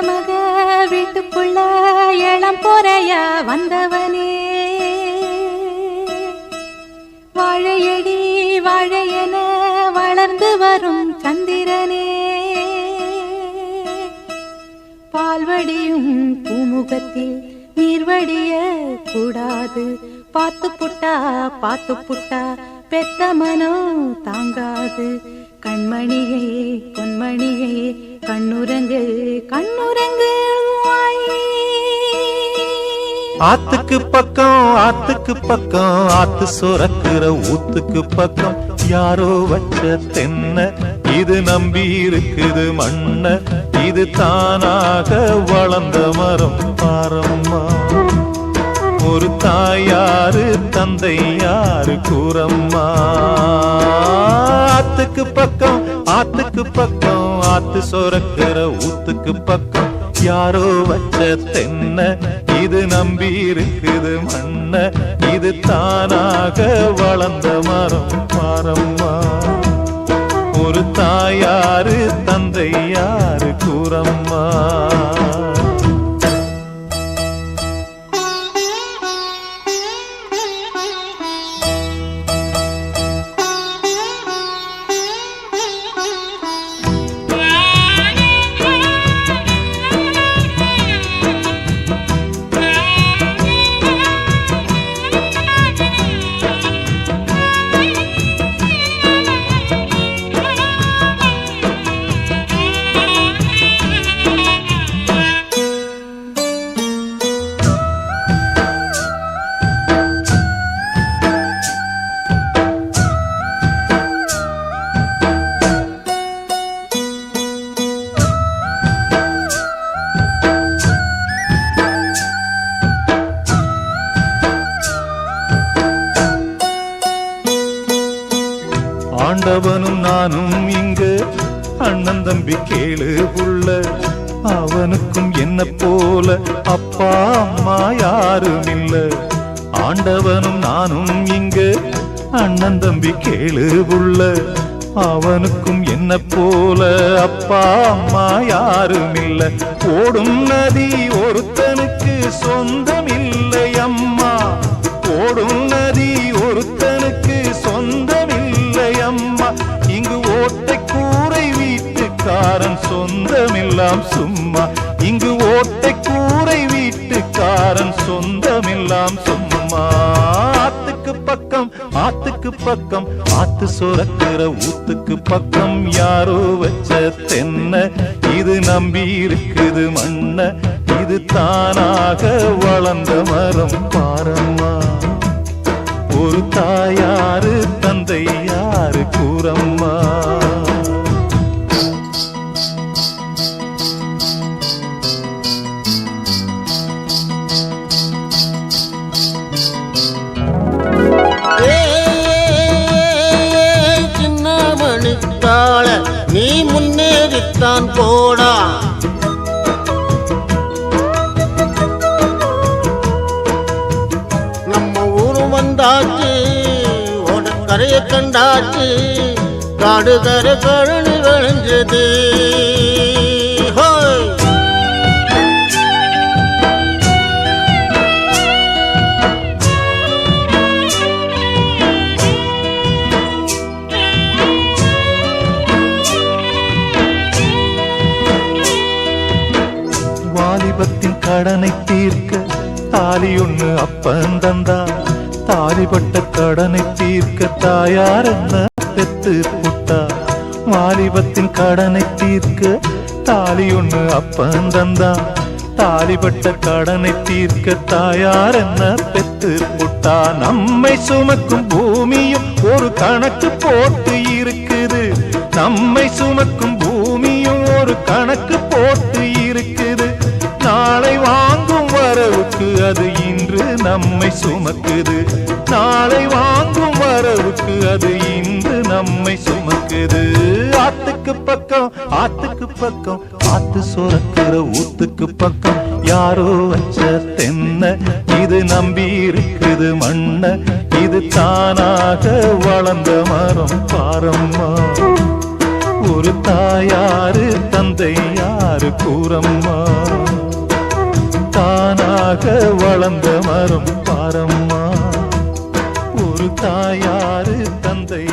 மக வீட்டுக்குள்ள இளம் பொறையா வந்தவனே, வாழையடி வாழையென வளர்ந்து வரும் சந்திரனே, பால்வடியும் பூமுகத்தில் நீர்வடிய கூடாது, பாத்து புட்டா பெத்த மனோ தாங்காது, கண்மணியே பொன்மணியே கண்ணுரங்கு கண்ணுரங்கு. ஆத்துக்கு பக்கம் ஆத்து சுரக்கிற ஊத்துக்கு பக்கம் யாரோ வச்ச தென்ன, இது நம்பி இருக்குது மண்ண, இது தானாக வளர்ந்த மரம் பாரம்மா. ஒரு தாயாரு தந்தை யாரு கூறம்மா. ஆத்துக்கு பக்கம் ஆத்து சுரக்கிற ஊத்துக்கு பக்கம் யாரோ வச்ச தென்ன, இது நம்பி இருக்குது மண்ண, இது தானாக வளர்ந்த மரம் பாரம்மா. ஒரு தாயாரு தந்தை யாரு கூறம்மா. ஆண்டவனும் நானும் இங்கு அண்ணன் தம்பி கேளு புள்ள, அவனுக்கும் என்ன போல அப்பா அம்மா யாரும் இல்ல. ஆண்டவனும் நானும் இங்கு அண்ணன் தம்பி கேளு புள்ள, அவனுக்கும் என்ன போல அப்பா அம்மா யாரும் இல்ல. ஓடும் நதி ஒருத்தனுக்கு சொந்தம் இல்லை அம்மா, ஓடும் நதி ஒருத்தனுக்கு சொந்தம் இல்லை அம்மா. இங்கு ஓட்டை கூரை வீட்டுக்காரன் சொந்தமில்லாம் சும்மா, இங்கு ஓட்டை கூரை வீட்டுக்காரன் சொந்தமில்லாம் சும்மா. ஆத்துக்கு பக்கம் ஆத்து சுரக்கிற ஊத்துக்கு பக்கம் யாரோ வச்ச தென்ன, இது நம்பி இருக்குது மண்ண, இது தானாக வளர்ந்த மரம் பாரம்மா. ஒரு தாயாரு தந்தை யாரு கூறம்மா. சின்னமணி தாள நீ முன்னேறித்தான் போடா, வந்தாச்சு ஓடக்கரைய கண்டாச்சு, காடு கர கழனி விளைஞ்சது. வாலிபத்தின் கடனை தீர்க்க தாலி ஒண்ணு அப்பன் தந்தா, தாலிப்பட்ட கடனை தீர்க்க தாயார் என்ன பெத்து புட்டா. வாலிபத்தின் கடனை தீர்க்க தாலி ஒண்ணு அப்பன் தந்தா, தாலிப்பட்ட கடனை தீர்க்க தாயார் என்ன பெத்து புட்டா. நம்மை சுமக்கும் பூமியும் ஒரு கணக்கு போட்டு இருக்குது, நம்மை சுமக்கும் பூமியும் ஒரு கணக்கு போட்டு இருக்குது. நாளை வாங்கும் வரவுக்கு அது இன்று நம்மை சுமக்குது, நாளை வாங்கும் வரவுக்கு அது இன்று நம்மை சுமக்குது. ஆத்துக்கு பக்கம் ஆத்து சுரக்கிற ஊத்துக்கு பக்கம் யாரோ வச்ச தென்ன, இது நம்பி இருக்குது மண்ண, இது தானாக வளர்ந்த மரம் பாரம்மா. ஒரு தாயாரு தந்தை யாரு கூறம்மா தானாக வளர்ந்த மரம் பாரம்மா ஒரு தாயாரு தந்தை